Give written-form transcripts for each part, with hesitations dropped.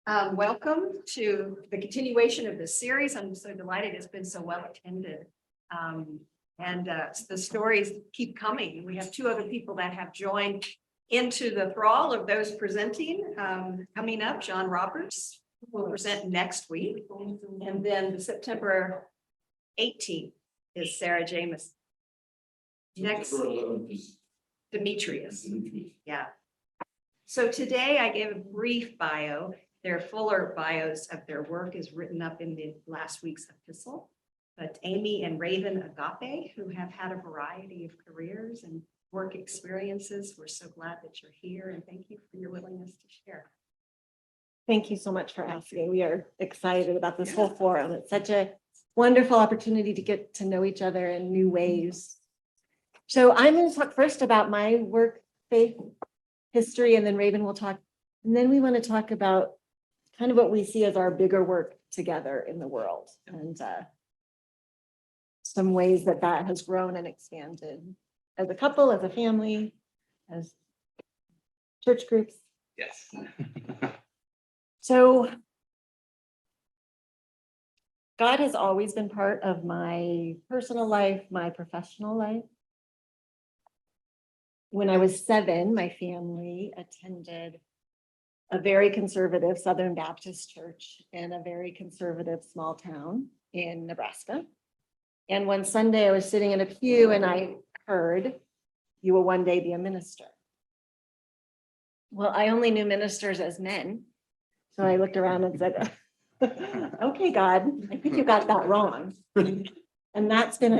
Welcome to the continuation of this series. I'm so delighted it's been so well attended. The stories keep coming. We have two other people that have joined into the thrall of those presenting. Coming up, John Roberts will present next week. And then September 18th is Sarah Jameson. Next, Demetrius. Yeah. So today I gave a brief bio. Their fuller bios of their work is written up in the last week's epistle. But Amy and Raven Agape, who have had a variety of careers and work experiences, we're so glad that you're here and thank you for your willingness to share. Thank you so much for asking. We are excited about this whole forum. It's such a wonderful opportunity to get to know each other in new ways. So I'm going to talk first about my work, faith, history, and then Raven will talk. And then we want to talk about kind of what we see as our bigger work together in the world and some ways that that has grown and expanded as a couple, as a family, as church groups. Yes. So God has always been part of my personal life, my professional life. When I was 7, my family attended a very conservative Southern Baptist church in a very conservative small town in Nebraska. And one Sunday I was sitting in a pew and I heard, "You will one day be a minister." Well, I only knew ministers as men. So I looked around and said, "Okay, God, I think you got that wrong." And that's been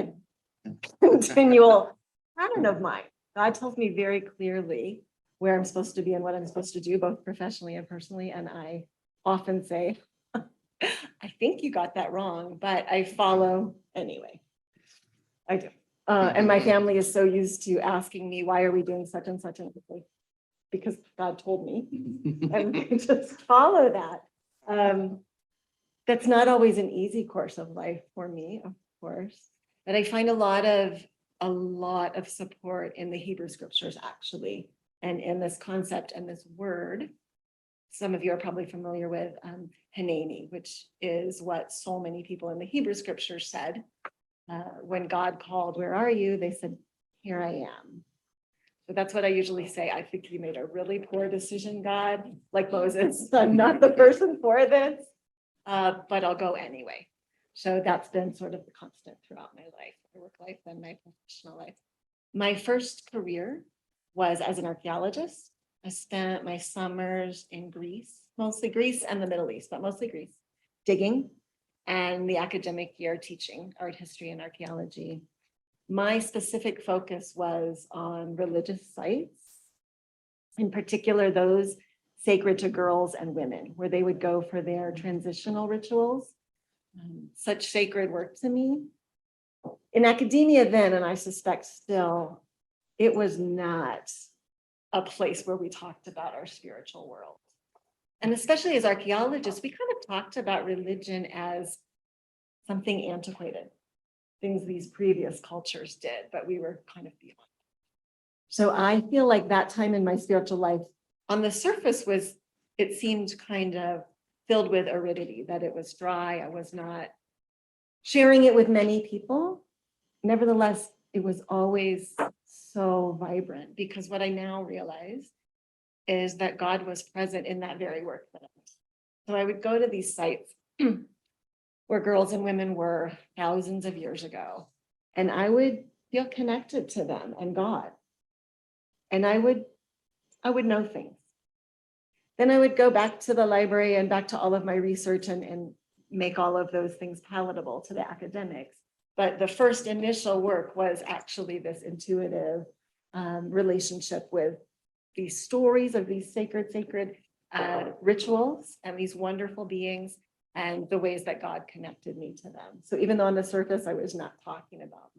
a continual pattern of mine. God tells me very clearly where I'm supposed to be and what I'm supposed to do, both professionally and personally. And I often say, "I think you got that wrong," but I follow anyway. I do. And my family is so used to asking me, "Why are we doing such and such?" And I say, "Because God told me." And I just follow that. That's not always an easy course of life for me, of course, but I find a lot of support in the Hebrew scriptures, actually, and in this concept and this word. Some of you are probably familiar with Hanani, which is what so many people in the Hebrew scriptures said. When God called, "Where are you?" They said, "Here I am." So that's what I usually say. "I think you made a really poor decision, God," like Moses. "I'm not the person for this, but I'll go anyway." So that's been sort of the constant throughout my life, my work life and my professional life. My first career was as an archaeologist. I spent my summers in Greece, mostly Greece and the Middle East, but mostly Greece, digging, and the academic year teaching art history and archaeology. My specific focus was on religious sites, in particular those sacred to girls and women, where they would go for their transitional rituals. Such sacred work to me. In academia then, and I suspect still, it was not a place where we talked about our spiritual world. And especially as archaeologists, we kind of talked about religion as something antiquated, things these previous cultures did, but we were kind of beyond. So I feel like that time in my spiritual life on the surface it seemed kind of filled with aridity, that it was dry. I was not sharing it with many people. Nevertheless, it was always so vibrant, because what I now realize is that God was present in that very work that I was. So I would go to these sites where girls and women were thousands of years ago, and I would feel connected to them and God. And I would know things. Then I would go back to the library and back to all of my research and make all of those things palatable to the academics. But the first initial work was actually this intuitive relationship with these stories of these sacred rituals and these wonderful beings and the ways that God connected me to them. So even though on the surface I was not talking about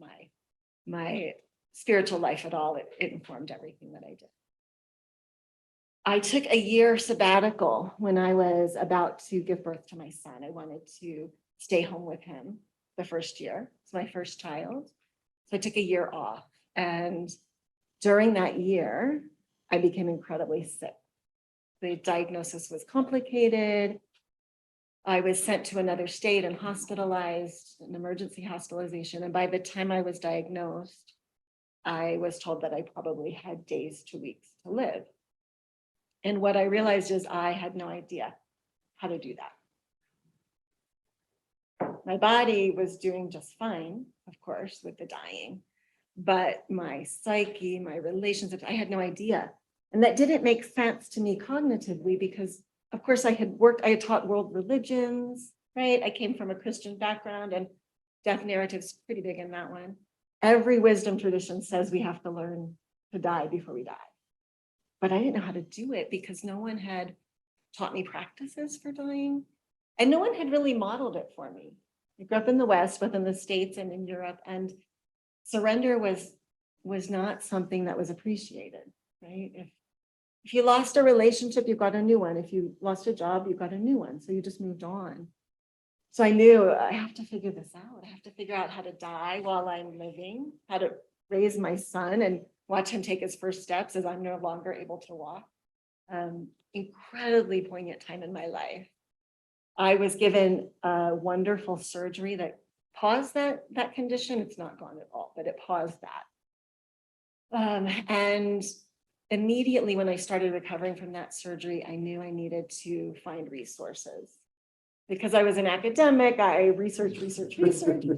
my spiritual life at all, it informed everything that I did. I took a year sabbatical when I was about to give birth to my son. I wanted to stay home with him the first year. It's my first child. So I took a year off. And during that year, I became incredibly sick. The diagnosis was complicated. I was sent to another state and hospitalized, an emergency hospitalization. And by the time I was diagnosed, I was told that I probably had days to weeks to live. And what I realized is I had no idea how to do that. My body was doing just fine, of course, with the dying, but my psyche, my relationships, I had no idea. And that didn't make sense to me cognitively because, of course, I had taught world religions, right? I came from a Christian background and death narrative's pretty big in that one. Every wisdom tradition says we have to learn to die before we die. But I didn't know how to do it because no one had taught me practices for dying. And no one had really modeled it for me. I grew up in the West, both in the States and in Europe, and surrender was not something that was appreciated, right? If you lost a relationship, you got a new one. If you lost a job, you got a new one. So you just moved on. So I knew I have to figure this out. I have to figure out how to die while I'm living, how to raise my son and watch him take his first steps as I'm no longer able to walk. Incredibly poignant time in my life. I was given a wonderful surgery that paused that condition. It's not gone at all, but it paused that. And immediately when I started recovering from that surgery, I knew I needed to find resources. Because I was an academic, I researched,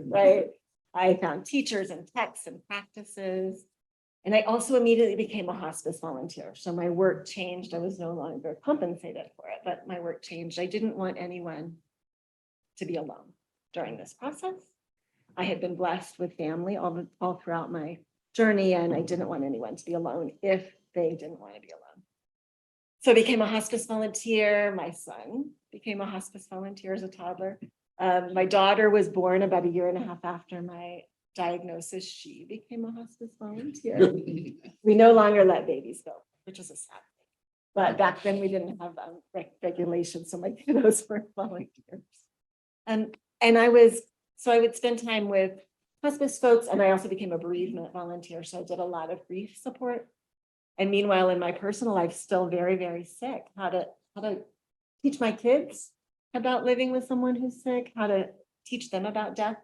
right? I found teachers and texts and practices. And I also immediately became a hospice volunteer. So my work changed. I was no longer compensated for it, but my work changed. I didn't want anyone to be alone during this process. I had been blessed with family all throughout my journey, and I didn't want anyone to be alone if they didn't want to be alone. So I became a hospice volunteer. My son became a hospice volunteer as a toddler. My daughter was born about 1.5 years after my diagnosis. She became a hospice volunteer. We no longer let babies go, which is a sad thing. But back then we didn't have regulations, so my kiddos were volunteers. And I would spend time with hospice folks, and I also became a bereavement volunteer. So I did a lot of grief support. And meanwhile, in my personal life, still very, very sick, how to teach my kids about living with someone who's sick, how to teach them about death,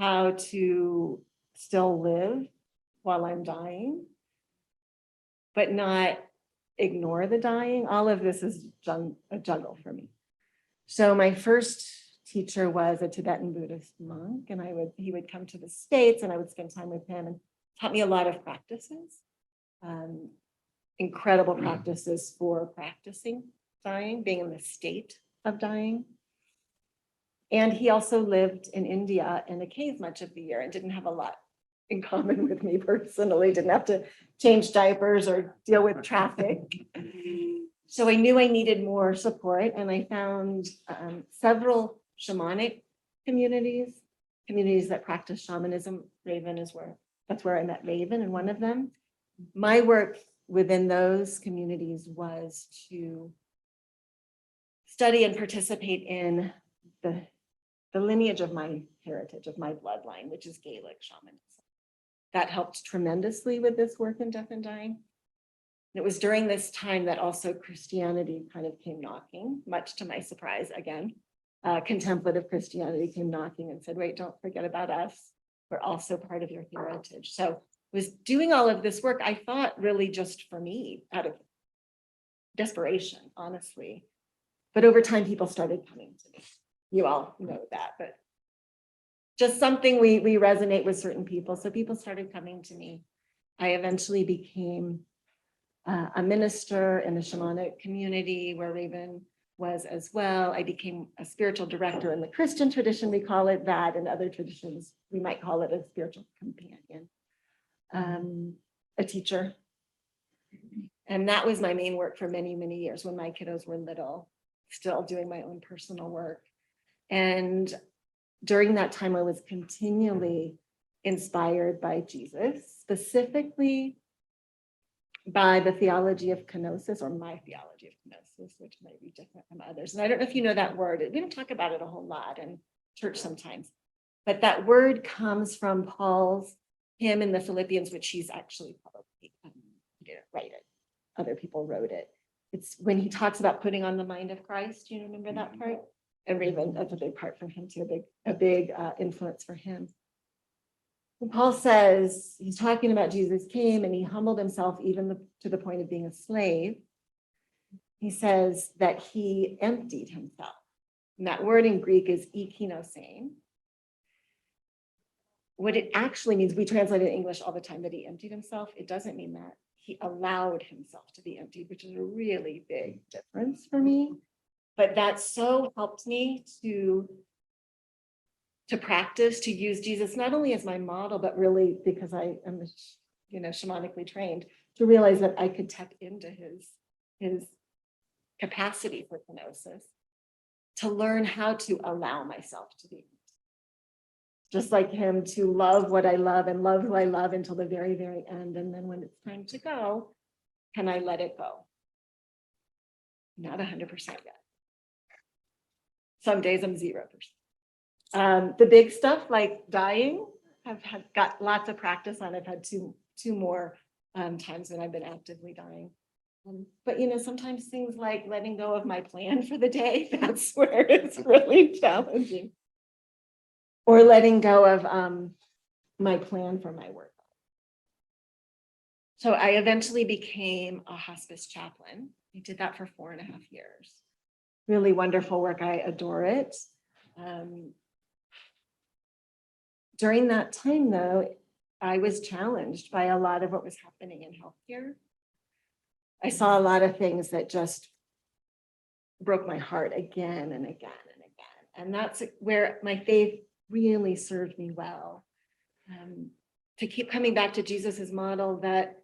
how to still live while I'm dying, but not ignore the dying. All of this is a juggle for me. So my first teacher was a Tibetan Buddhist monk, and he would come to the States, and I would spend time with him and taught me a lot of practices. Incredible practices for practicing dying, being in the state of dying. And he also lived in India in a cave much of the year and didn't have a lot in common with me personally, didn't have to change diapers or deal with traffic. So I knew I needed more support, and I found several shamanic communities that practice shamanism. That's where I met Raven in one of them. My work within those communities was to study and participate in the lineage of my heritage, of my bloodline, which is Gaelic shamanism. That helped tremendously with this work in death and dying. And it was during this time that also Christianity kind of came knocking, much to my surprise again. Contemplative Christianity came knocking and said, wait, don't forget about us. We're also part of your heritage. So was doing all of this work, I thought really just for me, out of desperation, honestly. But over time, people started coming to me. You all know that, but just something we resonate with certain people. So people started coming to me. I eventually became a minister in the shamanic community where Raven was as well. I became a spiritual director in the Christian tradition. We call it that. In other traditions, we might call it a spiritual companion. A teacher. And that was my main work for many, many years when my kiddos were little, still doing my own personal work. And during that time, I was continually inspired by Jesus, specifically by the theology of kenosis, or my theology of kenosis, which might be different from others. And I don't know if you know that word. We don't talk about it a whole lot in church sometimes, but that word comes from Paul's hymn in the Philippians, which he's actually probably didn't write it. Other people wrote it. It's when he talks about putting on the mind of Christ. Do you remember that part? And Raven, that's a big part for him too, a big influence for him. And Paul says, he's talking about Jesus came and he humbled himself even to the point of being a slave. He says that he emptied himself. And that word in Greek is ekinosein. What it actually means, we translate it in English all the time that he emptied himself. It doesn't mean that. He allowed himself to be emptied, which is a really big difference for me. But that so helped me to practice, to use Jesus, not only as my model, but really because I am, shamanically trained, to realize that I could tap into his capacity for kenosis, to learn how to allow myself to be. Just like him, to love what I love and love who I love until the very, very end. And then when it's time to go, can I let it go? Not 100% yet. Some days I'm 0%. The big stuff like dying, I've got lots of practice on. I've had two more times when I've been actively dying. But sometimes things like letting go of my plan for the day, that's where it's really challenging. Or letting go of my plan for my work. So I eventually became a hospice chaplain. I did that for 4.5 years. Really wonderful work. I adore it. During that time, though, I was challenged by a lot of what was happening in healthcare. I saw a lot of things that just broke my heart again and again and again. And that's where my faith really served me well. To keep coming back to Jesus's model that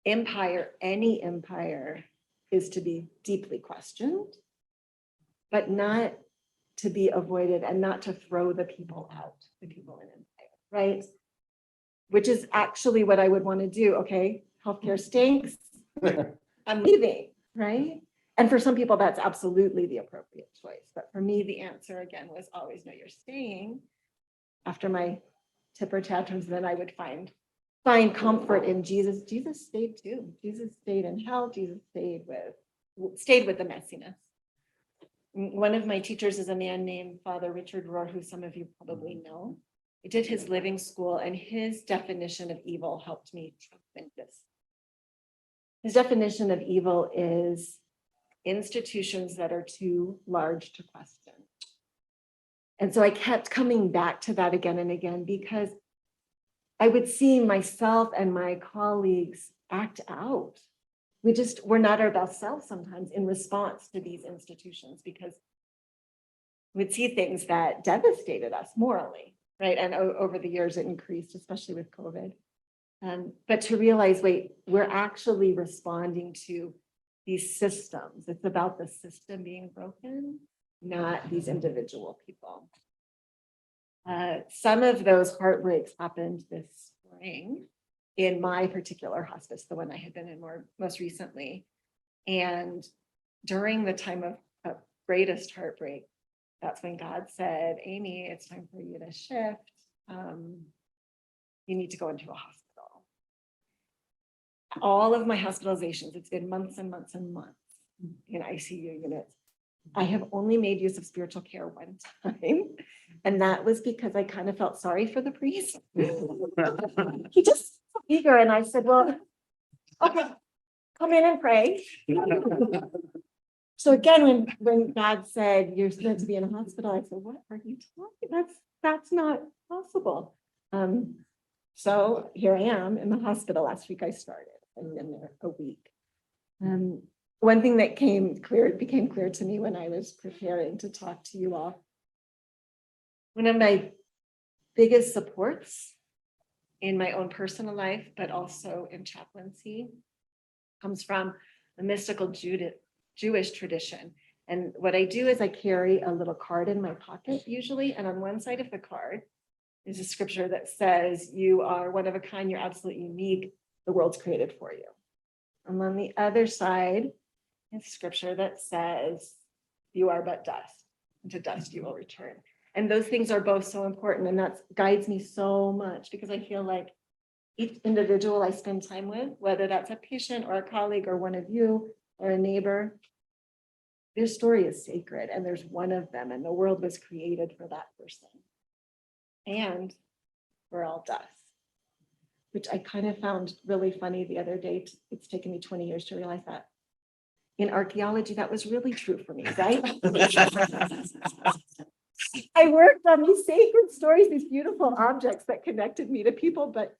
any empire is to be deeply questioned, but not to be avoided and not to throw the people out, the people in empire, right? Which is actually what I would want to do. Okay, healthcare stinks. I'm leaving, right? And for some people, that's absolutely the appropriate choice. But for me, the answer again was always, no, you're staying. After my tipper tantrums, then I would find comfort in Jesus. Jesus stayed too. Jesus stayed in hell. Jesus stayed with the messiness. One of my teachers is a man named Father Richard Rohr, who some of you probably know. I did his living school, and his definition of evil helped me tremendous. His definition of evil is institutions that are too large to question. And so I kept coming back to that again and again because I would see myself and my colleagues act out. We're not our best selves sometimes in response to these institutions because we'd see things that devastated us morally, right? And over the years it increased, especially with COVID. But to realize, wait, we're actually responding to these systems. It's about the system being broken, not these individual people. Some of those heartbreaks happened this spring in my particular hospice, the one I had been in most recently. And during the time of greatest heartbreak, that's when God said, Amy, it's time for you to shift. You need to go into a hospital. All of my hospitalizations, it's been months and months and months in ICU units. I have only made use of spiritual care one time. And that was because I kind of felt sorry for the priest. He just so eager. And I said, well, okay, come in and pray. So again, when God said, you're meant to be in a hospital, I said, what are you talking? That's not possible. So here I am in the hospital. Last week I started. I've been there a week. One thing that became clear to me when I was preparing to talk to you all, one of my biggest supports in my own personal life, but also in chaplaincy, comes from a mystical Jewish tradition. And what I do is I carry a little card in my pocket usually, and on one side of the card is a scripture that says, you are one of a kind, you're absolutely unique, the world's created for you. And on the other side is scripture that says, you are but dust, and to dust you will return. And those things are both so important, and that guides me so much because I feel like each individual I spend time with, whether that's a patient or a colleague or one of you or a neighbor, their story is sacred and there's one of them and the world was created for that person. And we're all dust, which I kind of found really funny the other day. It's taken me 20 years to realize that. In archaeology, that was really true for me, right? I worked on these sacred stories, these beautiful objects that connected me to people, but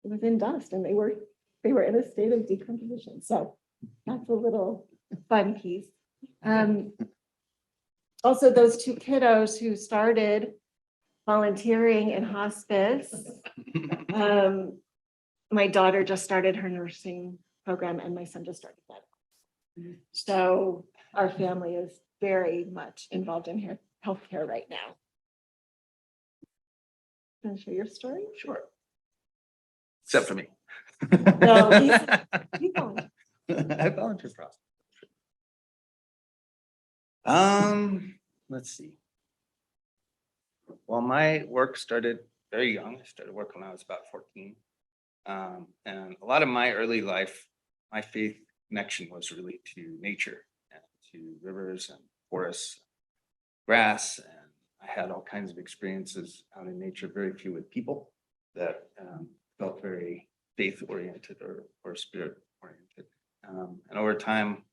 it was in dust and they were in a state of decomposition. So that's a little fun piece. Also, those two kiddos who started volunteering in hospice. My daughter just started her nursing program and my son just started that. So our family is very much involved in healthcare right now. Can I share your story? Sure. Except for me. No, keep going. I volunteer for let's see. Well, my work started very young. I started working when I was about 14. And a lot of my early life, my faith connection was really to nature and to rivers and forests, grass, and I had all kinds of experiences out in nature, very few with people that felt very faith oriented or spirit oriented. And over time,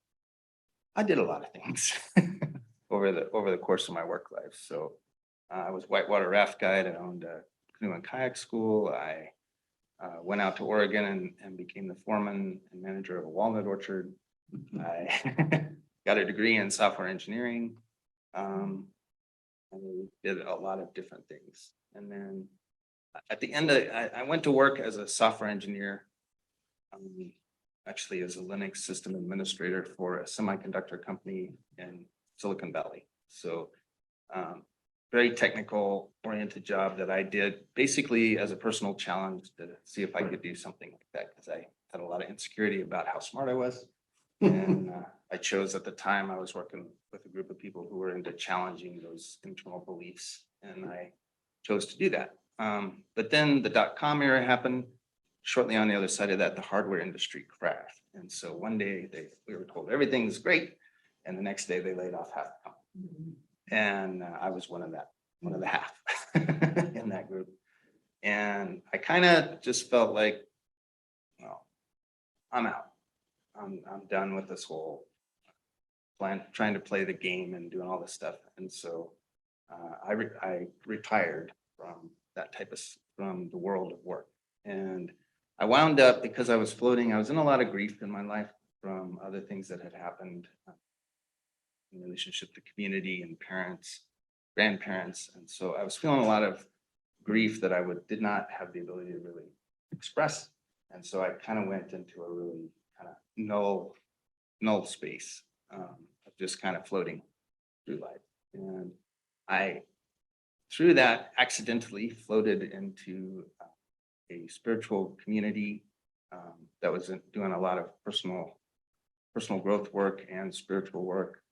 I did a lot of things over the course of my work life. So I was whitewater raft guide. I owned a canoe and kayak school. I went out to Oregon and became the foreman and manager of a walnut orchard. I got a degree in software engineering. And we did a lot of different things. And then at the end, I went to work as a software engineer, actually as a Linux system administrator for a semiconductor company in Silicon Valley. So very technical oriented job that I did basically as a personal challenge to see if I could do something like that, because I had a lot of insecurity about how smart I was. And I chose at the time, I was working with a group of people who were into challenging those internal beliefs, and I chose to do that. But then the dot-com era happened. Shortly on the other side of that, the hardware industry crashed. And so one day we were told everything's great, and the next day they laid off half the company. And I was one of the half in that group. And I kind of just felt like, well, I'm out. I'm done with this whole plan, trying to play the game and doing all this stuff. And so I retired from that from the world of work. And I wound up, because I was floating, I was in a lot of grief in my life from other things that had happened in relationship to community and parents, grandparents. And so I was feeling a lot of grief that I did not have the ability to really express. And so I kind of went into a really kind of null space of just kind of floating through life. And I, through that, accidentally floated into a spiritual community that was doing a lot of personal growth work and spiritual work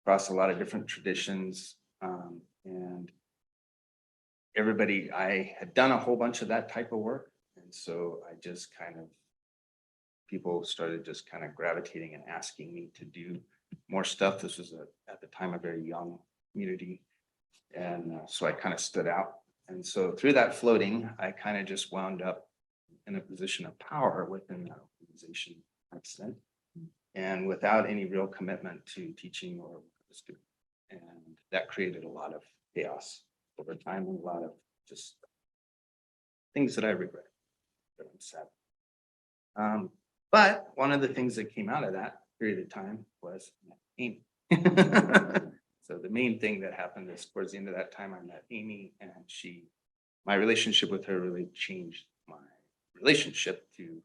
across a lot of different traditions. And I had done a whole bunch of that type of work. And so I just people started just kind of gravitating and asking me to do more stuff. This was at the time a very young community. And so I kind of stood out. And so through that floating, I kind of just wound up in a position of power within that organization extent, and without any real commitment to teaching or student. And that created a lot of chaos over time and a lot of just things that I regret, that I'm sad. But one of the things that came out of that period of time was Amy. So the main thing that happened is towards the end of that time, I met Amy, and my relationship with her really changed my relationship to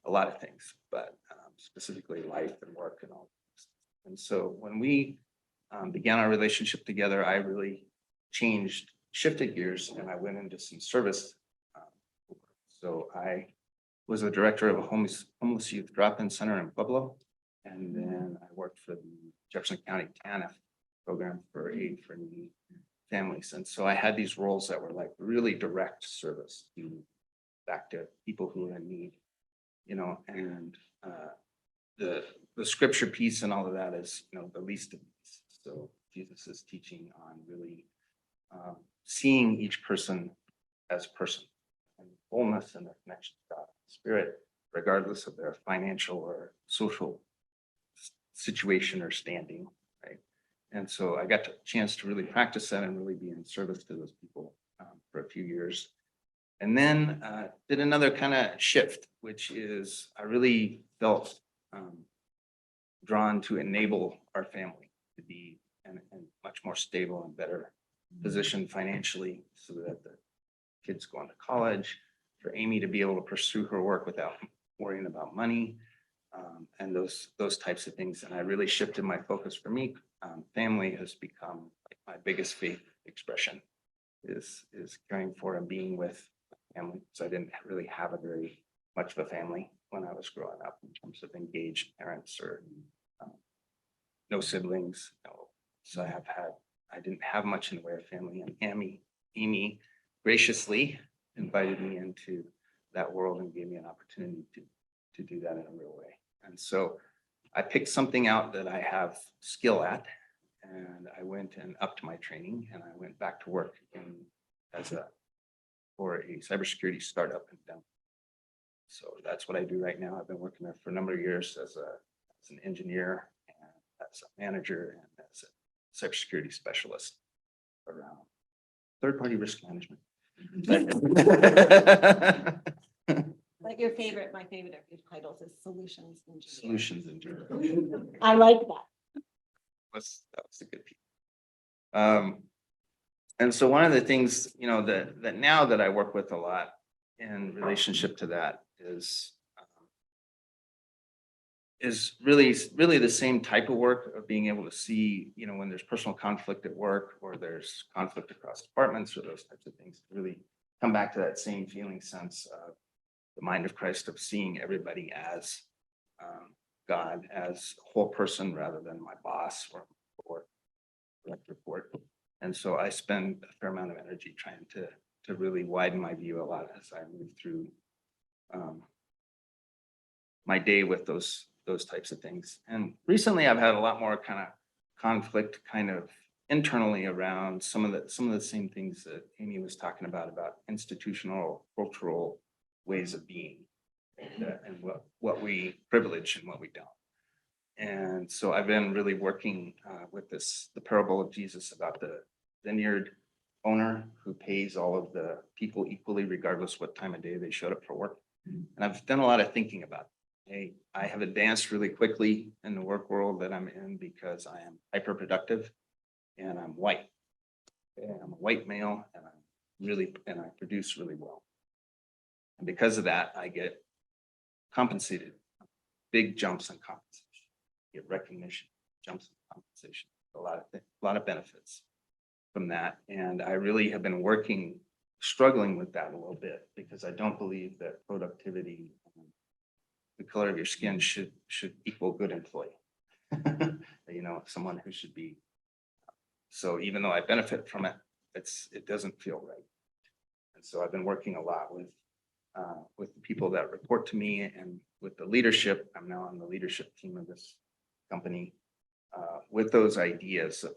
a lot of things, but specifically life and work and all this. And so when we began our relationship together, I really shifted gears, and I went into some service. So I was the director of a homeless youth drop-in center in Pueblo. And then I worked for the Jefferson County TANF program for aid for needy families. And so I had these roles that were like really direct service to back to people who are in need, and the scripture piece and all of that is, the least of these. So Jesus is teaching on really seeing each person as a person and fullness and their connection to God, Spirit, regardless of their financial or social situation or standing, right? And so I got a chance to really practice that and really be in service to those people for a few years. And then did another kind of shift, which is I really felt drawn to enable our family to be in much more stable and better position financially so that the kids go on to college, for Amy to be able to pursue her work without worrying about money, and those types of things. And I really shifted my focus. For me, family has become like my biggest faith expression is caring for and being with family. So I didn't really have a very much of a family when I was growing up in terms of engaged parents or no siblings. No. So I didn't have much in the way of family, and Amy graciously invited me into that world and gave me an opportunity to do that in a real way. And so I picked something out that I have skill at, and I went and upped my training, and I went back to work for a cybersecurity startup in Denver. So that's what I do right now. I've been working there for a number of years as an engineer and as a manager and as a cybersecurity specialist around third-party risk management. But my favorite of your titles is solutions engineer. Solutions engineer. I like that. That was a good piece. And so one of the things, that now that I work with a lot in relationship to that is really the same type of work of being able to see, when there's personal conflict at work or there's conflict across departments or those types of things, to really come back to that same feeling sense of the mind of Christ, of seeing everybody as God, as a whole person rather than my boss or direct report. And so I spend a fair amount of energy trying to really widen my view a lot as I move through my day with those types of things. And recently I've had a lot more kind of conflict kind of internally around some of the same things that Amy was talking about institutional, cultural ways of being and what we privilege and what we don't. And so I've been really working with the parable of Jesus about the vineyard owner who pays all of the people equally, regardless what time of day they showed up for work. And I've done a lot of thinking about it. Hey, I have advanced really quickly in the work world that I'm in because I am hyper productive and I'm white. And I'm a white male and I produce really well. And because of that, I get compensated, big jumps in compensation, get recognition, jumps in compensation, a lot of benefits from that. And I really have been struggling with that a little bit because I don't believe that productivity, the color of your skin should equal good employee. Someone who should be. So even though I benefit from it, it doesn't feel right. And so I've been working a lot with the people that report to me and with the leadership. I'm now on the leadership team of this company with those ideas of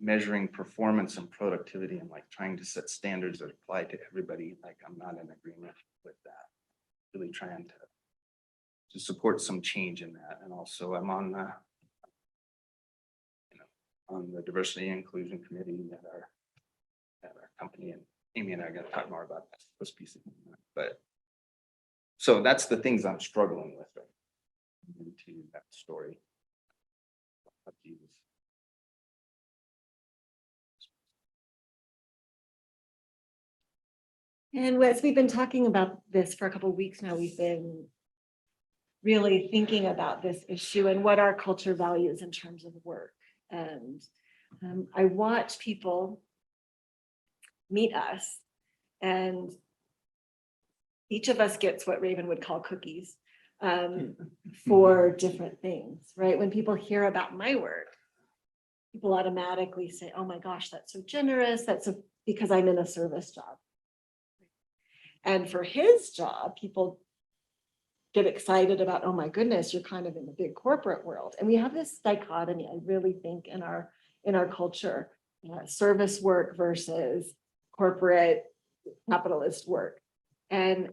measuring performance and productivity and trying to set standards that apply to everybody. I'm not in agreement with that. Really trying to support some change in that. And also I'm on the diversity and inclusion committee at our company, and Amy and I are going to talk more about this piece of it. But so that's the things I'm struggling with right now, into that story of Jesus. And as we've been talking about this for a couple of weeks now, we've been really thinking about this issue and what our culture values in terms of work. And I watch people meet us, and each of us gets what Raven would call cookies for different things, right? When people hear about my work, people automatically say, oh my gosh, that's so generous. Because I'm in a service job. And for his job, people get excited about, oh my goodness, you're kind of in the big corporate world. And we have this dichotomy, I really think, in our culture, service work versus corporate capitalist work. And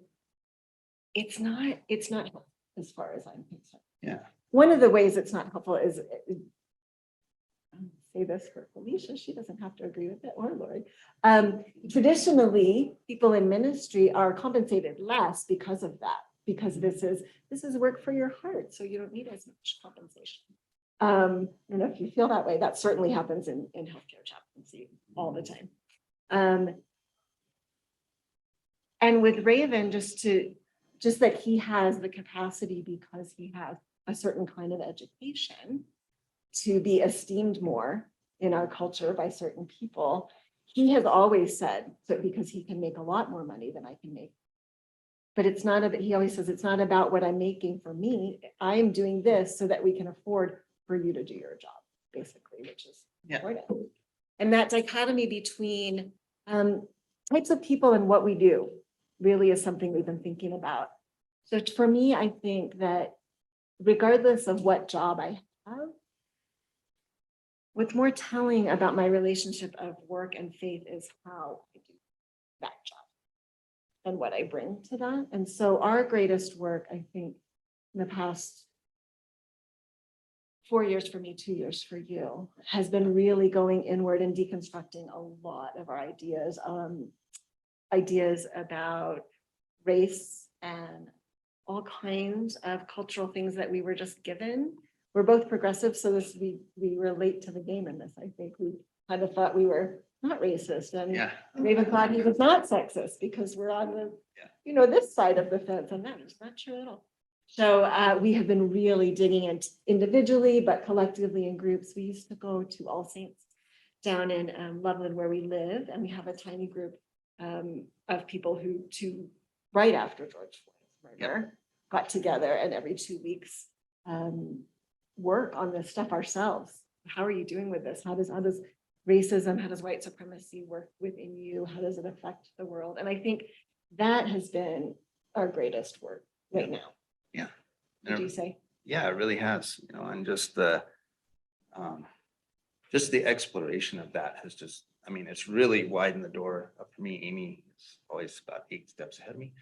it's not helpful as far as I'm concerned. Yeah. One of the ways it's not helpful is, I'll say this for Felicia, she doesn't have to agree with it, or Lori. Traditionally, people in ministry are compensated less because of that, because this is work for your heart, so you don't need as much compensation. I don't know if you feel that way. That certainly happens in healthcare chaplaincy all the time. And with Raven, just that he has the capacity, because he has a certain kind of education, to be esteemed more in our culture by certain people. He has always said, so because he can make a lot more money than I can make. But it's not about, he always says, it's not about what I'm making for me. I'm doing this so that we can afford for you to do your job, basically, which is important. And that dichotomy between types of people and what we do really is something we've been thinking about. So for me, I think that regardless of what job I have, what's more telling about my relationship of work and faith is how I do that job and what I bring to that. And so our greatest work, I think, in the past 4 years for me, 2 years for you, has been really going inward and deconstructing a lot of our ideas about race and all kinds of cultural things that we were just given. We're both progressive, so we relate to the game in this. I think we kind of thought we were not racist, and Raven thought he was not sexist because we're on the, this side of the fence, and that is not true at all. So we have been really digging in individually, but collectively in groups. We used to go to All Saints down in Loveland, where we live, and we have a tiny group of people who, right after George Floyd's murder, got together, and every 2 weeks work on this stuff ourselves. How are you doing with this? How does racism, how does white supremacy work within you? How does it affect the world? And I think that has been our greatest work right now. Yeah. What do you say? Yeah, it really has, and just the exploration of that has just, it's really widened the door up for me. Amy is always about 8 steps ahead of me.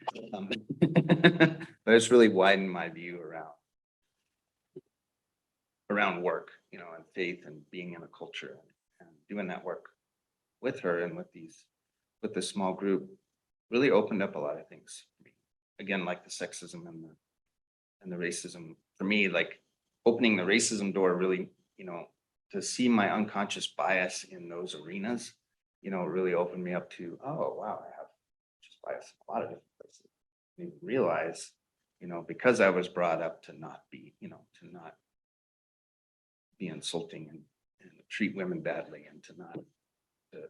But it's really widened my view around work, and faith and being in a culture and doing that work with her and with this small group really opened up a lot of things for me. Again, like the sexism and the racism for me, like opening the racism door really, to see my unconscious bias in those arenas, really opened me up to, oh, wow, I have just bias in a lot of different places. I didn't realize, because I was brought up to not be, to not be insulting and treat women badly, and to not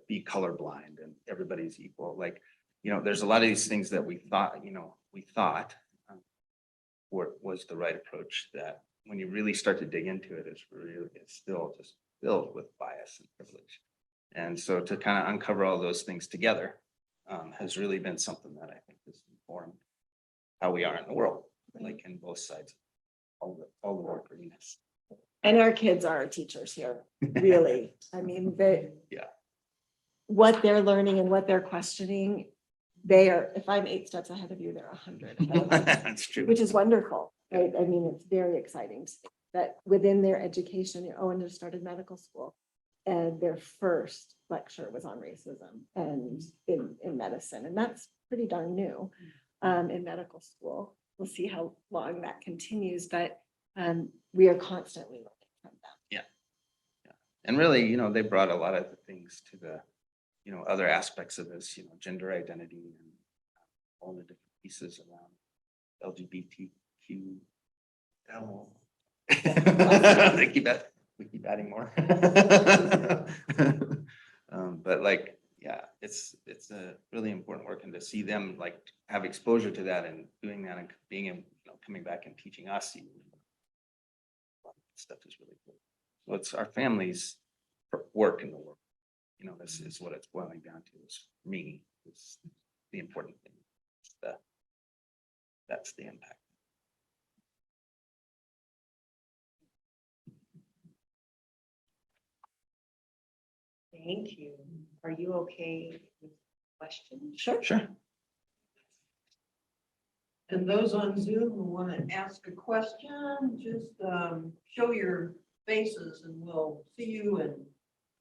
be colorblind and everybody's equal. Like, there's a lot of these things that we thought was the right approach, that when you really start to dig into it, it's still just filled with bias and privilege. And so to kind of uncover all those things together has really been something that I think has informed how we are in the world, like in both sides, all the work arenas. And our kids are our teachers here, really. What they're learning and what they're questioning, if I'm 8 steps ahead of you, they're 100. That's true. Which is wonderful, right? It's very exciting to see that within their education. Owen just started medical school, and their first lecture was on racism and in medicine. And that's pretty darn new in medical school. We'll see how long that continues, but we are constantly learning from them. Yeah. And really, they brought a lot of the things to the, other aspects of this, gender identity and all the different pieces around LGBTQ. We keep adding more. But it's a really important work, and to see them have exposure to that and doing that and being, coming back and teaching us stuff is really cool. So it's our family's work in the world. This is what it's boiling down to. Is for me, is the important thing. that's the impact. Thank you. Are you okay with questions? Sure. Sure. And those on Zoom who want to ask a question, just show your faces and we'll see you and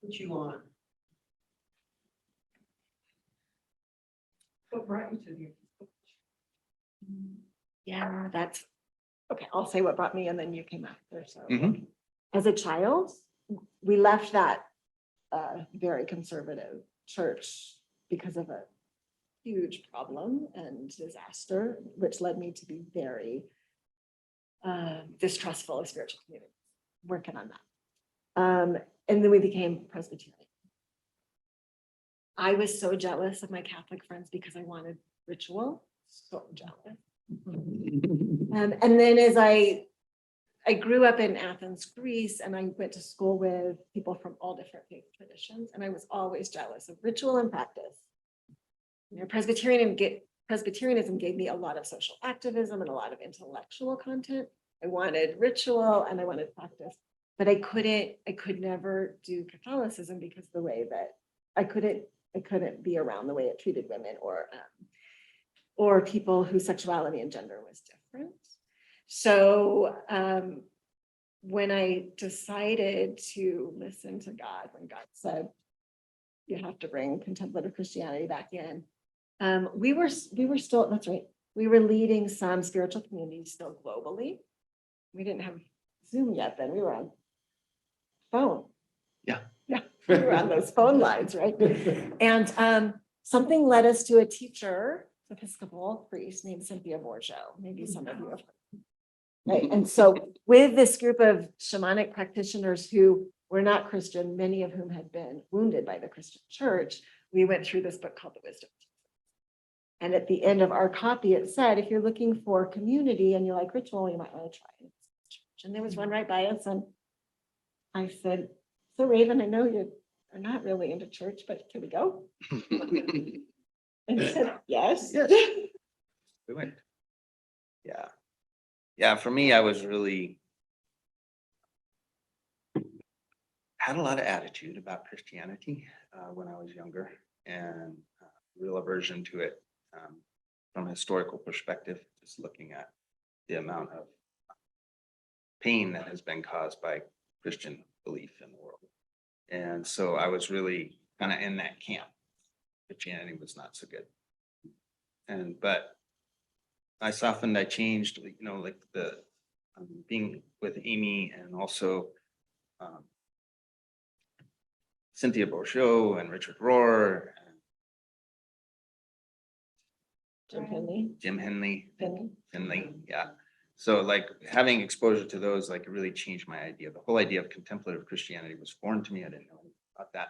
put you on. What brought you to the? Yeah, that's, okay, I'll say what brought me and then you came after, so. Mhm. As a child, we left that very conservative church because of a huge problem and disaster, which led me to be very distrustful of spiritual community, working on that. And then we became Presbyterian. I was so jealous of my Catholic friends because I wanted ritual, so jealous. And then as I grew up in Athens, Greece, and I went to school with people from all different faith traditions, and I was always jealous of ritual and practice. You know, Presbyterianism gave me a lot of social activism and a lot of intellectual content. I wanted ritual and I wanted practice, but I could never do Catholicism because the way that I couldn't be around the way it treated women or people whose sexuality and gender was different. So when I decided to listen to God, when God said, you have to bring contemplative Christianity back in, we were still, that's right, we were leading some spiritual communities still globally. We didn't have Zoom yet then, we were on phone. Yeah. Yeah, we were on those phone lines, right? And something led us to a teacher, Episcopal priest named Cynthia Borgeau. Maybe some of you have heard. Right, and so with this group of shamanic practitioners who were not Christian, many of whom had been wounded by the Christian church, we went through this book called The Wisdom. And at the end of our copy, it said, if you're looking for community and you like ritual, you might want to try it. And there was one right by us, and I said, so Raven, I know you are not really into church, but can we go? And he said, yes. Yes. We went. Yeah. Yeah, for me, I was really had a lot of attitude about Christianity when I was younger, and real aversion to it from a historical perspective, just looking at the amount of pain that has been caused by Christian belief in the world. And so I was really kind of in that camp. Christianity was not so good. But I softened, I changed, you know, like the being with Amy and also Cynthia Borgeau and Richard Rohr and Jim Henley, yeah. So like having exposure to those, like it really changed my idea. The whole idea of contemplative Christianity was foreign to me. I didn't know about that.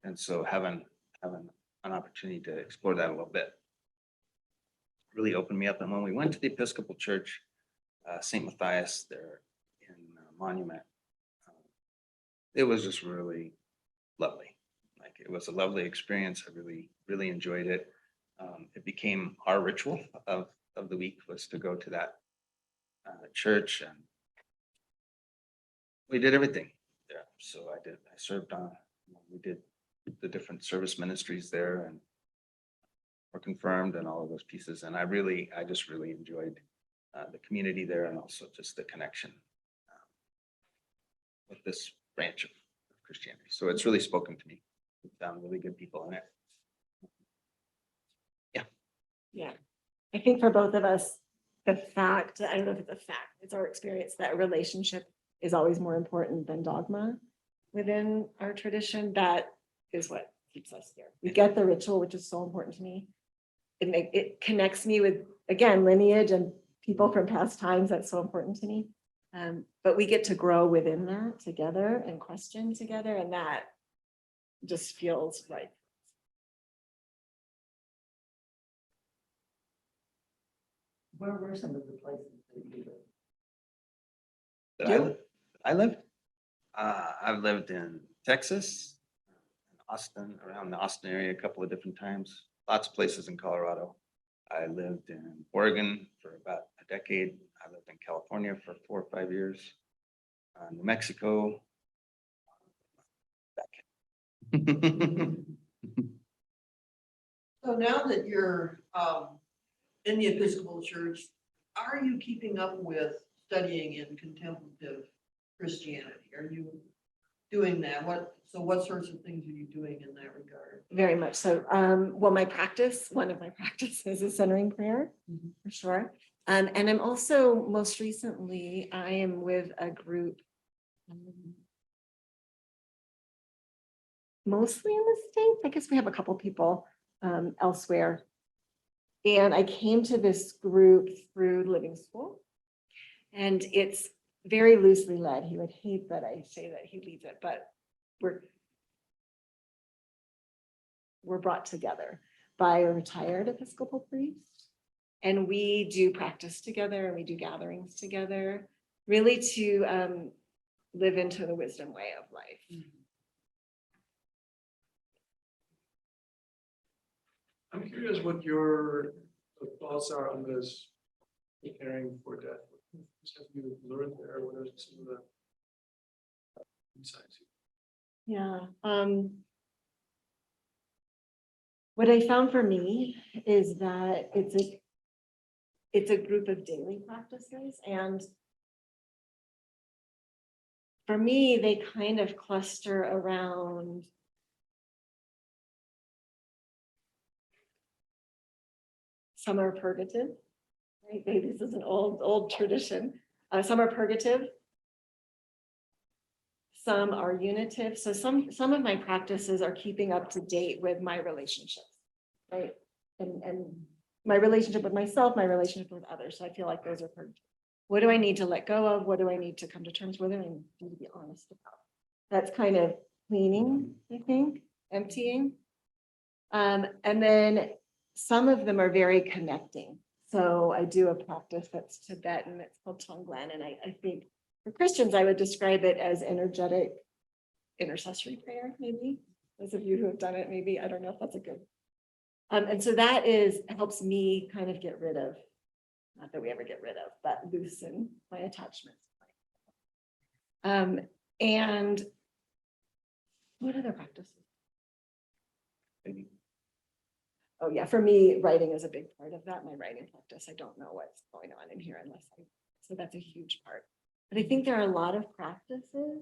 And so having an opportunity to explore that a little bit really opened me up. And when we went to the Episcopal Church, St. Matthias there in Monument, it was just really lovely. Like it was a lovely experience. I really enjoyed it. It became our ritual of the week was to go to that church, and we did everything there. So I served on, we did the different service ministries there and were confirmed and all of those pieces. And I just really enjoyed the community there and also just the connection with this branch of Christianity. So it's really spoken to me. We found really good people in it. Yeah, I think for both of us, the fact, I don't know if it's a fact, it's our experience that relationship is always more important than dogma within our tradition. That is what keeps us here. We get the ritual, which is so important to me. It connects me with, again, lineage and people from past times. That's so important to me. But we get to grow within that together and question together, and that just feels right. Where were some of the places that you lived? I lived. I've lived in Texas, Austin, around the Austin area a couple of different times. Lots of places in Colorado. I lived in Oregon for about a decade. I lived in California for 4 or 5 years. New Mexico. Back. So now that you're in the Episcopal Church, are you keeping up with studying in contemplative Christianity? Are you doing that? What sorts of things are you doing in that regard? Very much so. Well, one of my practices is centering prayer, for sure. And I'm also, most recently, I am with a group, mostly in the States. I guess we have a couple people elsewhere. And I came to this group through Living School. And it's very loosely led. He would hate that I say that he leads it, but we're brought together by a retired Episcopal priest. And we do practice together and we do gatherings together, really to live into the wisdom way of life. I'm curious what your thoughts are on this preparing for death. What have you learned there? What are some of the insights? Yeah. What I found for me is that it's a group of daily practices, and for me, they kind of cluster around some are purgative, right? Maybe this is an old tradition. Some are purgative. Some are unitive. So some of my practices are keeping up to date with my relationships, right? And my relationship with myself, my relationship with others. So I feel like those are purgative. What do I need to let go of? What do I need to come to terms with? And I need to be honest about. That's kind of cleaning, I think, emptying. And then some of them are very connecting. So I do a practice that's Tibetan, it's called Tonglen. And I think for Christians, I would describe it as energetic intercessory prayer, maybe. Those of you who have done it, maybe, I don't know if that's a good. And so that helps me kind of get rid of, not that we ever get rid of, but loosen my attachments. And what other practices? Oh yeah, for me, writing is a big part of that. My writing practice, I don't know what's going on in here so that's a huge part. But I think there are a lot of practices.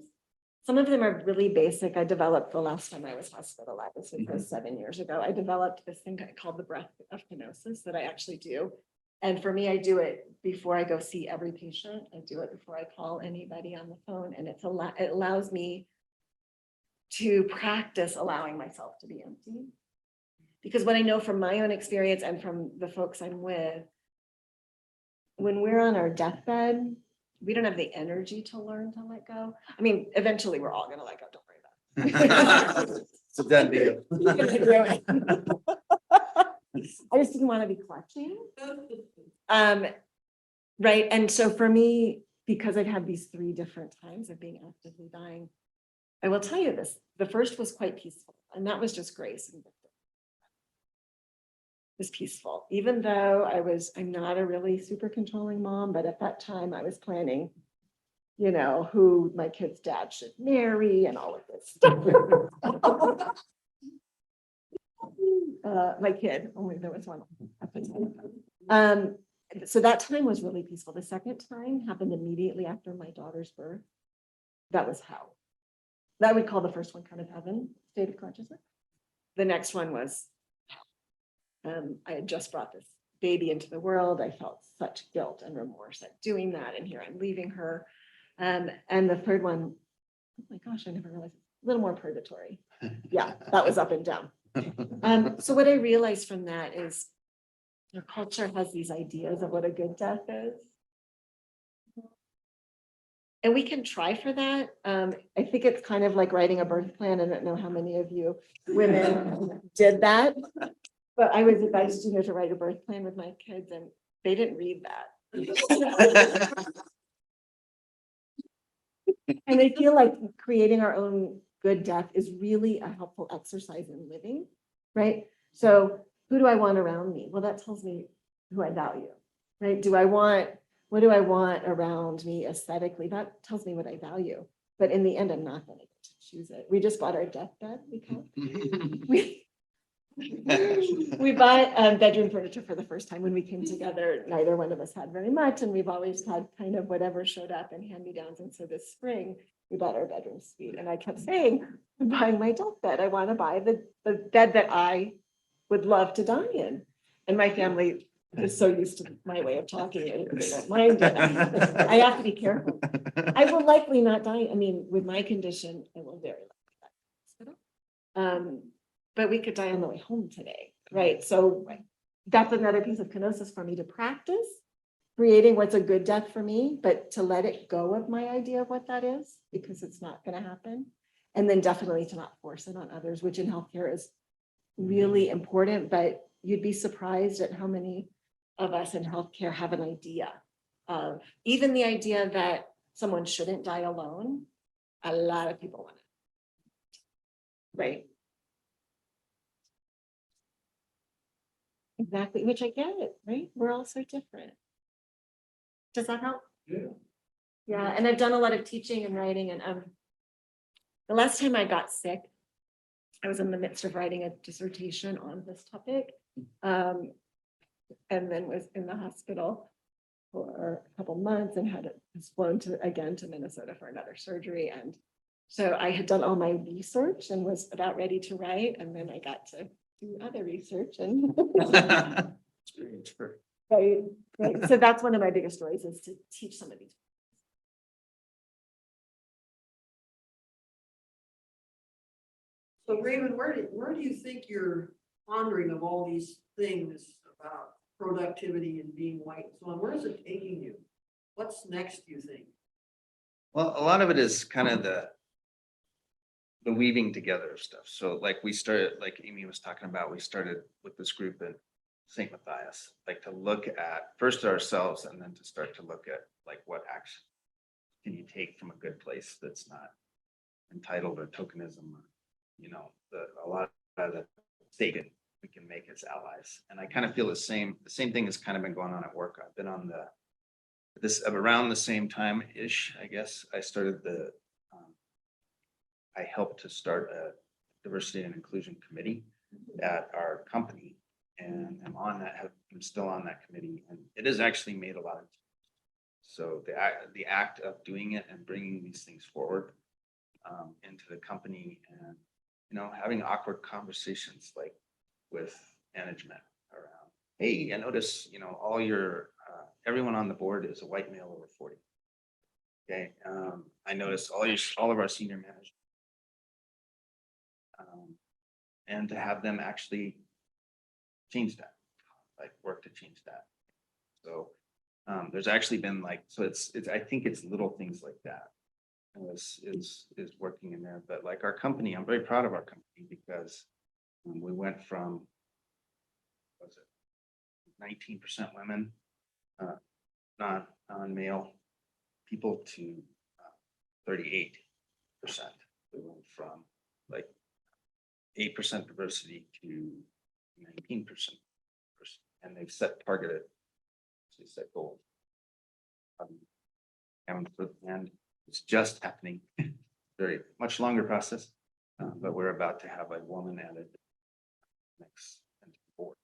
Some of them are really basic. I developed the last time I was hospitalized, which was 7 years ago. I developed this thing called the Breath of Kenosis that I actually do. And for me, I do it before I go see every patient. I do it before I call anybody on the phone. And it allows me to practice allowing myself to be empty. Because what I know from my own experience and from the folks I'm with, when we're on our deathbed, we don't have the energy to learn to let go. I mean, eventually we're all going to let go. Don't worry about it. It's a done deal. I just didn't want to be clutching. Right. And so for me, because I've had these 3 different times of being actively dying, I will tell you this. The first was quite peaceful, and that was just grace and victory. Was peaceful, even though I'm not a really super controlling mom, but at that time I was planning, who my kid's dad should marry and all of this stuff. My kid, only there was one at the time. So that time was really peaceful. The second time happened immediately after my daughter's birth. That was hell. That I would call the first one kind of heaven, state of consciousness. The next one was I had just brought this baby into the world. I felt such guilt and remorse at doing that. And here I'm leaving her. And the third one, oh my gosh, I never realized, a little more purgatory. Yeah, that was up and down. So what I realized from that is our culture has these ideas of what a good death is. And we can try for that. I think it's kind of like writing a birth plan. I don't know how many of you women did that. But I was advised to write a birth plan with my kids, and they didn't read that. And I feel like creating our own good death is really a helpful exercise in living, right? So who do I want around me? Well, that tells me who I value, right? What do I want around me aesthetically? That tells me what I value. But in the end, I'm not going to choose it. We just bought our deathbed. We bought bedroom furniture for the first time when we came together. Neither one of us had very much, and we've always had kind of whatever showed up in hand-me-downs. And so this spring, we bought our bedroom suite, and I kept saying, I'm buying my deathbed. I want to buy the bed that I would love to die in. And my family is so used to my way of talking, and they don't mind it. I have to be careful. I will likely not die. I mean, with my condition, I will very likely die in the hospital. But we could die on the way home today, right? So that's another piece of kenosis for me to practice, creating what's a good death for me, but to let it go of my idea of what that is, because it's not going to happen. And then definitely to not force it on others, which in healthcare is really important, but you'd be surprised at how many of us in healthcare have an idea of, even the idea that someone shouldn't die alone. A lot of people want it. Right. Exactly, which I get it, right? We're all so different. Does that help? Yeah. Yeah, and I've done a lot of teaching and writing, and the last time I got sick, I was in the midst of writing a dissertation on this topic. And then was in the hospital for a couple months and was flown again to Minnesota for another surgery. And so I had done all my research and was about ready to write, and then I got to do other research and right. So that's one of my biggest stories, is to teach some of these. So Raven, where do you think your pondering of all these things about productivity and being white and so on, where is it taking you? What's next, do you think? Well, a lot of it is kind of the weaving together of stuff. So like we started, like Amy was talking about, we started with this group in St. Matthias, like to look at first ourselves and then to start to look at like what action can you take from a good place that's not entitled or tokenism, or, you know, a lot of the state we can make as allies. And I kind of feel the same thing has kind of been going on at work. I've been on around the same time ish, I guess. I helped to start a diversity and inclusion committee at our company, and I'm still on that committee, and it has actually made a lot of change. So the act of doing it and bringing these things forward into the company, and having awkward conversations like with management around, hey, I notice all your everyone on the board is a white male over 40. Okay, I noticed all of our senior managers, and to have them actually change that, like work to change that. So there's actually been it's I think it's little things like that is working in there. But like our company, I'm very proud of our company, because we went from, what was it, 19% women, non-male people, to 38%. We went from like 8% diversity to 19%, and they've set goals. And it's just happening. Very much longer process, but we're about to have a woman added next board.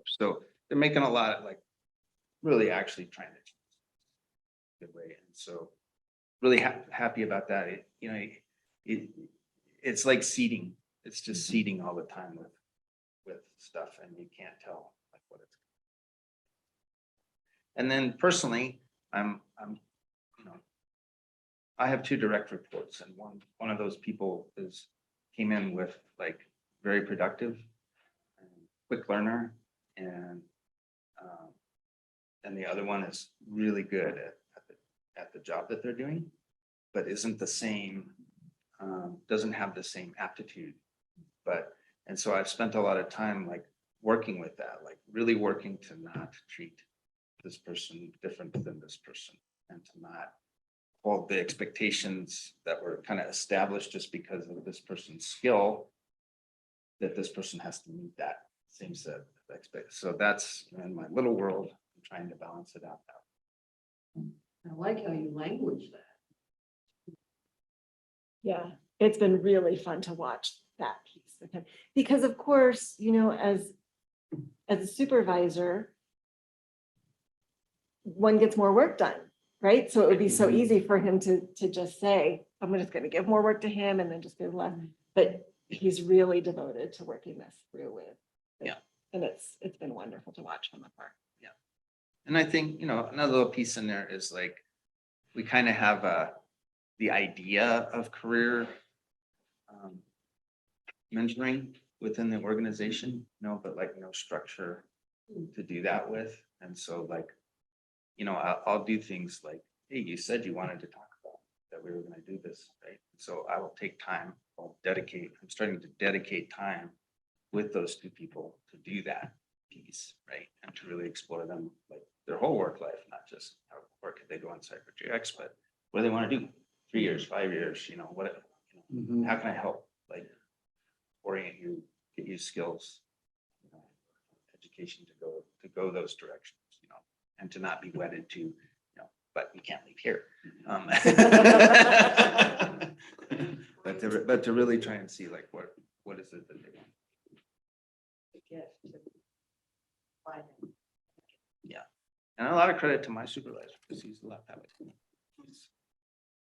So they're making a lot of really actually trying to change good way, and so really happy about that. It's like seeding. It's just seeding all the time with stuff, and you can't tell what it's. And then personally, I have 2 direct reports, and one of those people came in with very productive, and quick learner, and the other one is really good at the job that they're doing, but isn't the same, doesn't have the same aptitude. And so I've spent a lot of time working with that, really working to not treat this person different than this person, and to not hold the expectations that were kind of established just because of this person's skill, that this person has to meet that same set of expectations. So that's in my little world, I'm trying to balance it out. I like how you language that. Yeah, it's been really fun to watch that piece with him. Because of course, you know, as a supervisor, one gets more work done, right? So it would be so easy for him to just say, I'm just gonna give more work to him and then just give less. But he's really devoted to working this through with. Yeah. And it's been wonderful to watch from afar. And I think, you know, another little piece in there is like, we kind of have the idea of career mentoring within the organization, you know, but like no structure to do that with. And so like, you know, I'll do things like, hey, you said you wanted to talk about that we were going to do this, right? So I will take time, I'm starting to dedicate time with those two people to do that piece, right? And to really explore them, like their whole work life, not just how work they go inside for GX, but what do they want to do? 3 years, 5 years, you know, what, you know, how can I help? Like orient you, get you skills, you know, education to go those directions, you know, and to not be wedded to, you know, but you can't leave here. But to really try and see like what is it that they want. Yeah, and a lot of credit to my supervisor because he's a lot that way.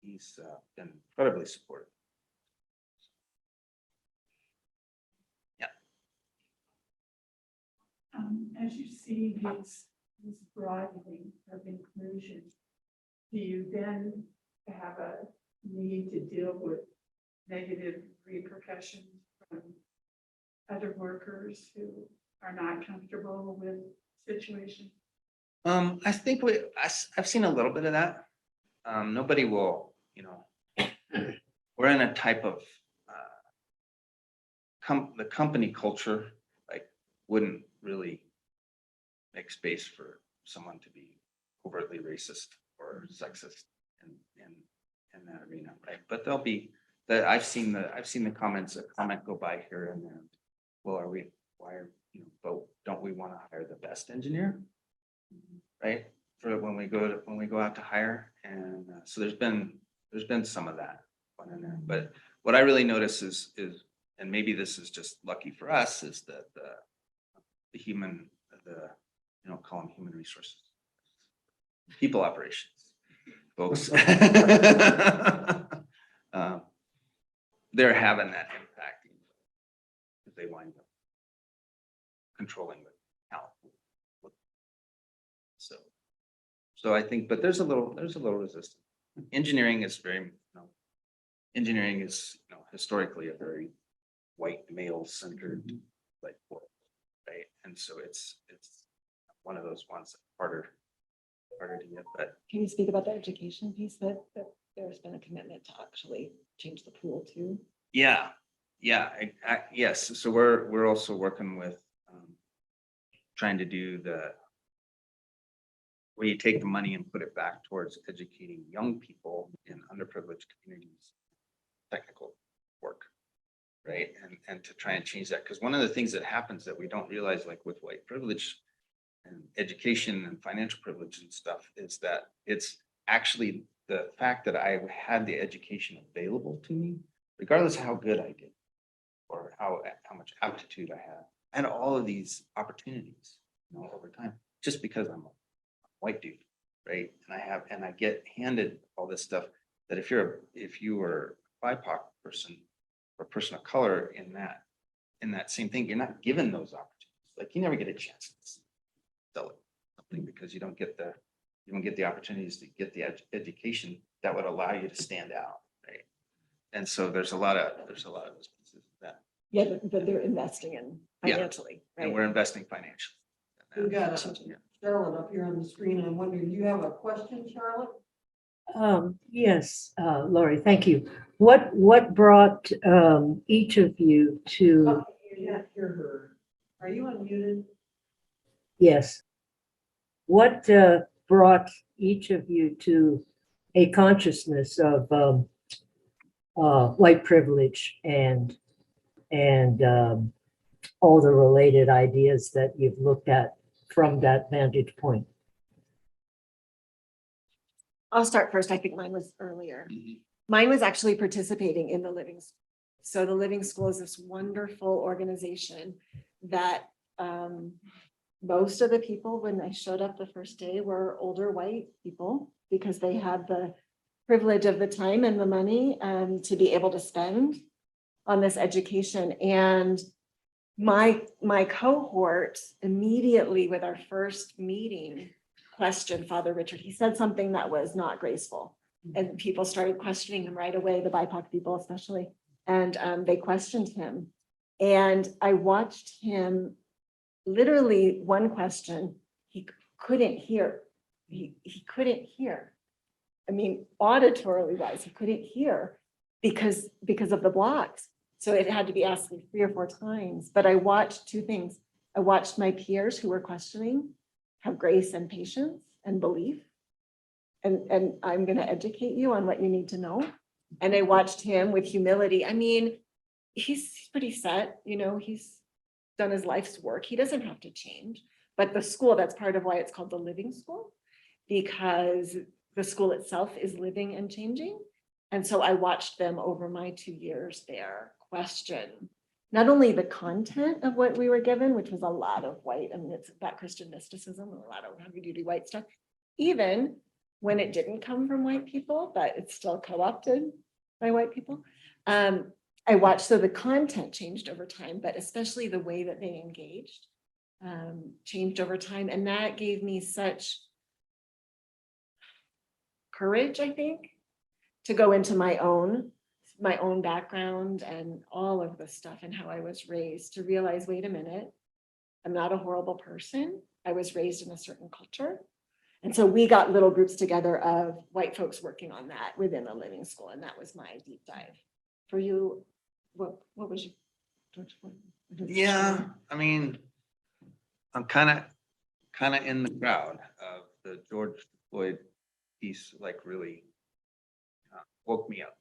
He's been incredibly supportive. Yeah. As you see this broadening of inclusion, do you then have a need to deal with negative repercussions from other workers who are not comfortable with situations? I think I've seen a little bit of that. Nobody will, you know, we're in a type of the company culture, like wouldn't really make space for someone to be overtly racist or sexist in that arena, right? But there'll be that I've seen the comments, a comment go by here and there. Well, why are, you know, but don't we want to hire the best engineer? Right? For when we go out to hire. And so there's been some of that one in there. But what I really notice is, and maybe this is just lucky for us, is that the you know, call them human resources, people operations, folks. They're having that impact because they wind up controlling the talent. So I think, but there's a little resistance. Engineering is very, you know, historically a very white male centered like world, right? And so it's one of those ones that's harder to get. But Can you speak about the education piece that there's been a commitment to actually change the pool too? yeah, yes. So we're also working with trying to do where you take the money and put it back towards educating young people in underprivileged communities, technical work, right? And to try and change that, because one of the things that happens that we don't realize, like with white privilege and education and financial privilege and stuff, is that it's actually the fact that I had the education available to me, regardless of how good I did or how much aptitude I had all of these opportunities, you know, over time, just because I'm a white dude, right? And I get handed all this stuff that if you were a BIPOC person or person of color in that same thing, you're not given those opportunities. Like you never get a chance to sell it something because you don't get the opportunities to get the education that would allow you to stand out, right? And so there's a lot of those pieces of that. Yeah, but they're investing in Yeah. financially, right? And we're investing financially. We got Yeah. Charlotte up here on the screen, and I'm wondering, do you have a question, Charlotte? Yes, Lori, thank you. What brought each of you to, Oh, you can't hear her. Are you unmuted? yes, what brought each of you to a consciousness of white privilege and all the related ideas that you've looked at from that vantage point? I'll start first. I think mine was earlier. Mine was actually participating in the Living School. So the Living School is this wonderful organization that most of the people, when I showed up the first day, were older white people because they had the privilege of the time and the money to be able to spend on this education. And my cohort immediately with our first meeting questioned Father Richard. He said something that was not graceful. And people started questioning him right away, the BIPOC people especially. And they questioned him. And I watched him, literally one question, he couldn't hear. He couldn't hear. I mean, auditorily wise, he couldn't hear because of the blocks. So it had to be asked 3 or 4 times. But I watched 2 things. I watched my peers who were questioning have grace and patience and belief. And I'm going to educate you on what you need to know. And I watched him with humility. I mean, he's pretty set, you know, he's done his life's work. He doesn't have to change. But the school, that's part of why it's called the Living School, because the school itself is living and changing. And so I watched them over my 2 years there question not only the content of what we were given, which was a lot of white, I mean, it's about Christian mysticism, a lot of heavy-duty white stuff, even when it didn't come from white people, but it's still co-opted by white people. I watched, so the content changed over time, but especially the way that they engaged changed over time. And that gave me such courage, I think, to go into my own background and all of the stuff and how I was raised, to realize, wait a minute, I'm not a horrible person. I was raised in a certain culture. And so we got little groups together of white folks working on that within the Living School. And that was my deep dive. For you, what was your? Yeah, I mean, I'm kind of in the crowd of the George Floyd piece, like really woke me up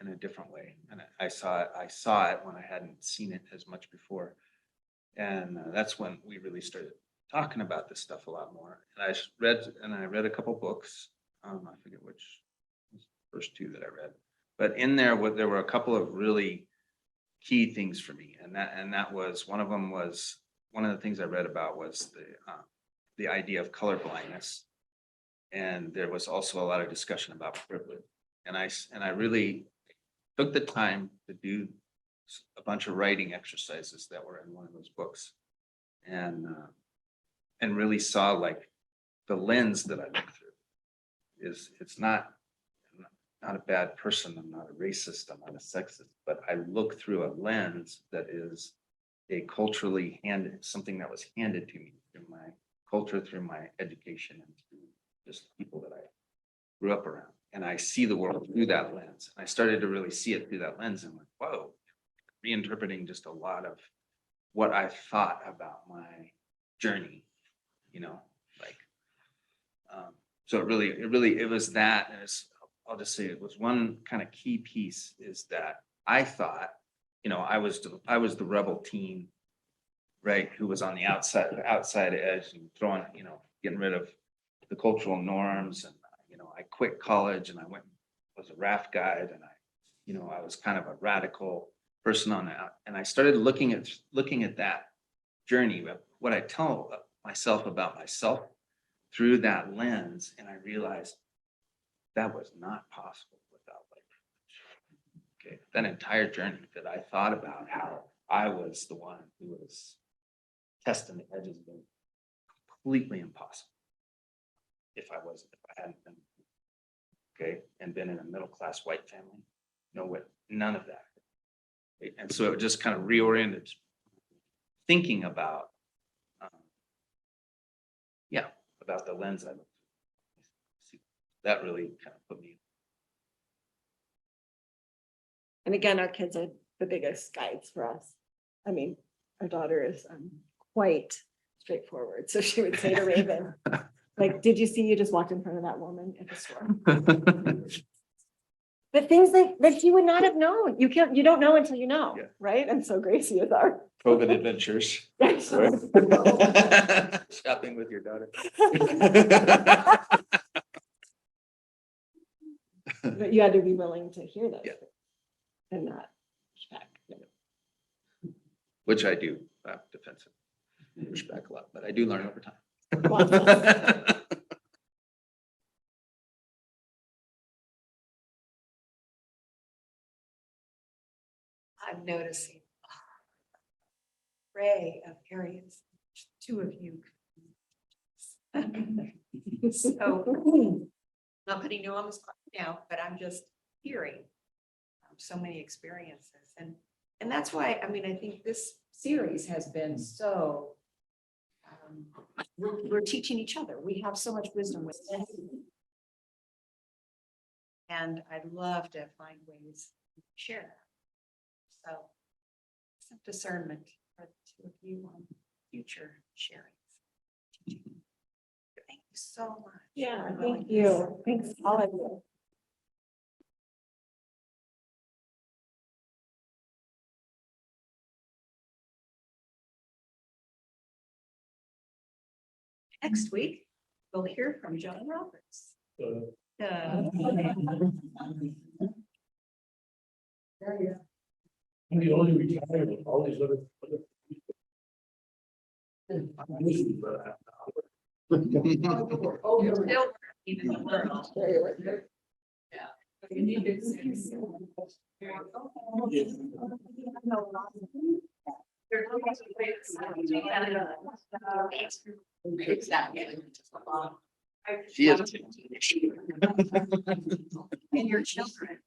in a different way. And I saw it when I hadn't seen it as much before. And that's when we really started talking about this stuff a lot more. And I read a couple books. I forget which was the first 2 that I read, but in there were a couple of really key things for me. And that was, one of the things I read about was the idea of color blindness. And there was also a lot of discussion about privilege. And I really took the time to do a bunch of writing exercises that were in one of those books. And really saw like the lens that I look through it's not a bad person. I'm not a racist. I'm not a sexist, but I look through a lens that is something that was handed to me through my culture, through my education, and through just people that I grew up around. And I see the world through that lens. And I started to really see it through that lens and like, whoa, reinterpreting just a lot of what I thought about my journey, you know, like, so it was that. And I'll just say it was one kind of key piece is that I thought, you know, I was the rebel teen, right, who was on the outside edge and throwing, you know, getting rid of the cultural norms. And, you know, I quit college and I was a raft guide, and I was kind of a radical person on that. And I started looking at that journey, what I tell myself about myself through that lens. And I realized that was not possible without white privilege. Okay, that entire journey that I thought about how I was the one who was testing the edges of it, completely impossible if I hadn't been, okay, and been in a middle-class white family. No way, none of that. And so it just kind of reoriented thinking about, about the lens I looked through. That really kind of put me. And again, our kids are the biggest guides for us. I mean, our daughter is quite straightforward. So she would say to Raven, like, did you see you just walked in front of that woman at the store? But things that you would not have known, you don't know until you know, Yeah. right? And so Gracie is our. COVID adventures. Shopping with your daughter. But you had to be willing to hear those. Yeah. And not push back. Which I do, defensive, push back a lot, but I do learn over time. I'm noticing array of areas, two of you. So, not putting you on the spot now, but I'm just hearing so many experiences, and that's why, I mean, I think this series has been so. We're teaching each other. We have so much wisdom with it. And I'd love to find ways to share that. So some discernment for the two of you on future sharings. Thank you so much. Yeah, for thank willingness. you. Thanks, all of you. Next week, we'll hear from John Roberts. I'm the only retired with all these other. You're still even the world. Exactly. She is. And your children.